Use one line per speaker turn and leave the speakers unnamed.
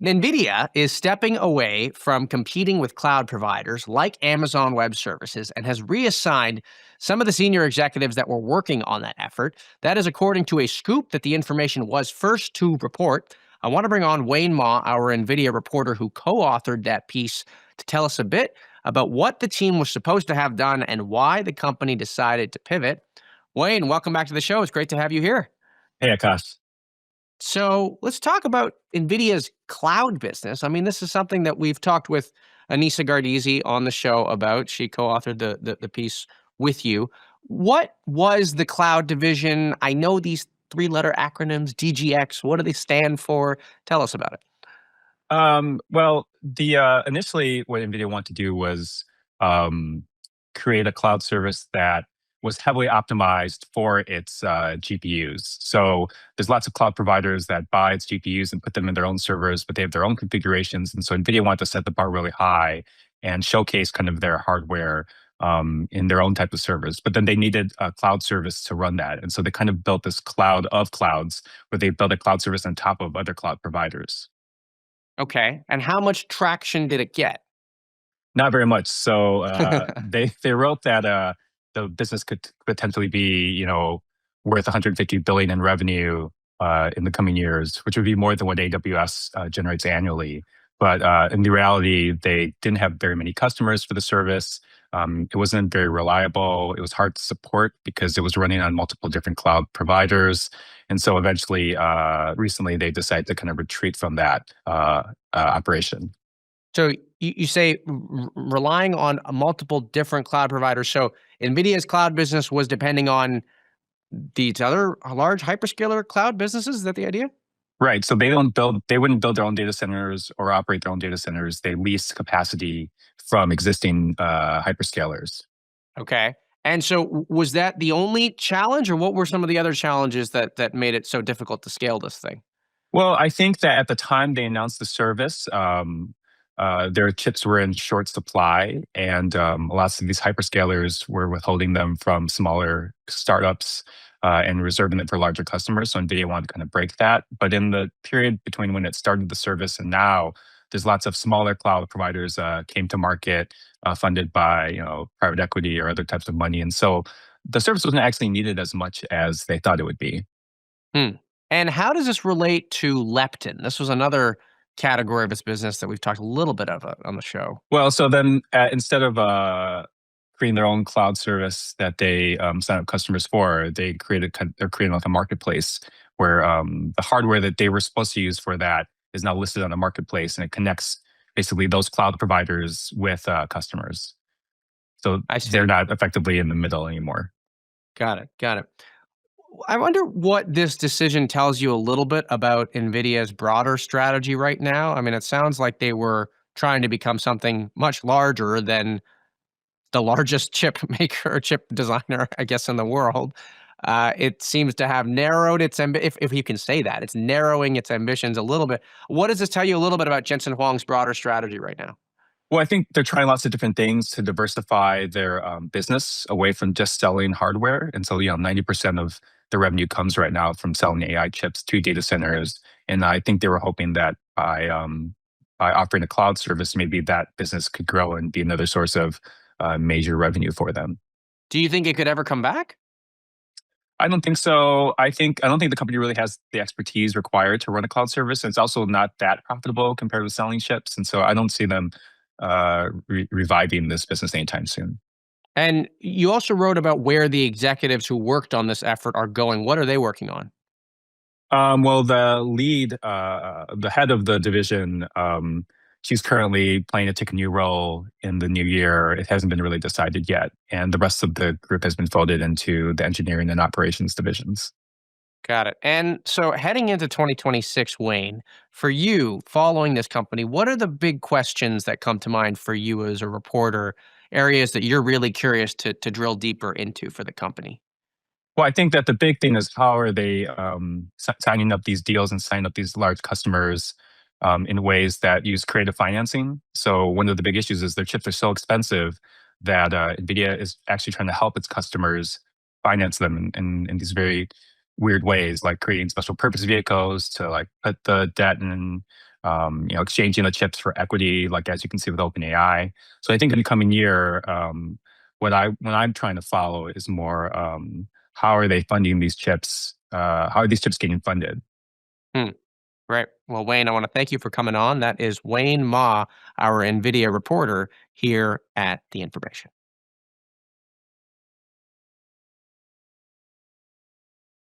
Nvidia is stepping away from competing with cloud providers like Amazon Web Services and has reassigned some of the senior executives that were working on that effort. That is according to a scoop that the information was first to report. I want to bring on Wayne Ma, our Nvidia reporter who co authored that piece, to tell us a bit about what the team was supposed to have done and why the company decided to pivot. Wayne, welcome back to the show. It's great to have you here.
Hey, Akash.
So let's talk about NVIDIA's cloud business. I mean, this is something that we've talked with Anissa Gardisi on the show about. She co-authored the piece with you. What was the cloud division? I know these three-letter acronyms, DGX. What do they stand for? Tell us about it.
Well, the initially what NVIDIA wanted to do was um, create a cloud service that was heavily optimized for its GPUs. So there's lots of cloud providers that buy its GPUs and put them in their own servers, but they have their own configurations. And so NVIDIA wanted to set the bar really high and showcase kind of their hardware in their own type of servers. But then they needed a cloud service to run that. And so they kind of built this cloud of clouds where they built a cloud service on top of other cloud providers.
Okay. And how much traction did it get?
Not very much. So they wrote that the business could potentially be worth 150 billion in revenue in the coming years, which would be more than what AWS generates annually. But in the reality, they didn't have very many customers for the service. It wasn't very reliable. It was hard to support because it was running on multiple different cloud providers. And so eventually, recently, they decided to kind of retreat from that operation.
So you say relying on multiple different cloud providers. So NVIDIA's cloud business was depending on these other large hyperscaler cloud businesses. Is that the idea?
Right. So they wouldn't build their own data centers or operate their own data centers. They lease capacity from existing hyperscalers.
Okay. And so was that the only challenge, or what were some of the other challenges that made it so difficult to scale this thing?
Well, I think that at the time they announced the service, their chips were in short supply, and lots of these hyperscalers were withholding them from smaller startups and reserving it for larger customers. So NVIDIA wanted to kind of break that. But in the period between when it started the service and now, there's lots of smaller cloud providers came to market, funded by private equity or other types of money, and so the service wasn't actually needed as much as they thought it would be.
Hmm. And how does this relate to leptin? This was another category of its business that we've talked a little bit of on the show.
Well, so then instead of creating their own cloud service that they sign up customers for, they're creating like a marketplace where the hardware that they were supposed to use for that is now listed on a marketplace, and it connects basically those cloud providers with customers. So
I
they're
see.
not effectively in the middle anymore.
Got it. Got it. I wonder what this decision tells you a little bit about NVIDIA's broader strategy right now. I mean, it sounds like they were trying to become something much larger than the largest chip maker or chip designer, I guess, in the world. It seems to have narrowed its if you can say that, it's narrowing its ambitions a little bit. What does this tell you a little bit about Jensen Huang's broader strategy right now?
Well, I think they're trying lots of different things to diversify their business away from just selling hardware. And so, 90% of the revenue comes right now from selling AI chips to data centers. And I think they were hoping that by offering a cloud service, maybe that business could grow and be another source of major revenue for them.
Do you think it could ever come back?
I don't think so. I don't think the company really has the expertise required to run a cloud service. And it's also not that profitable compared with selling chips. And so I don't see them reviving this business anytime soon.
And you also wrote about where the executives who worked on this effort are going. What are they working on?
Well, the head of the division, she's currently planning to take a new role in the new year. It hasn't been really decided yet, and the rest of the group has been folded into the engineering and operations divisions.
Got it. And so heading into 2026, Wayne, for you following this company, what are the big questions that come to mind for you as a reporter, areas that you're really curious to drill deeper into for the company?
Well, I think that the big thing is how are they signing up these deals and signing up these large customers in ways that use creative financing. So one of the big issues is their chips are so expensive that NVIDIA is actually trying to help its customers finance them in these very weird ways, like creating special purpose vehicles to like put the debt in exchanging the chips for equity, like as you can see with OpenAI. So I think in the coming year, what I'm trying to follow is more how are they funding these chips? How are these chips getting funded?
Hmm. Right. Well, Wayne, I want to thank you for coming on. That is Wayne Ma, our NVIDIA reporter here at The Information.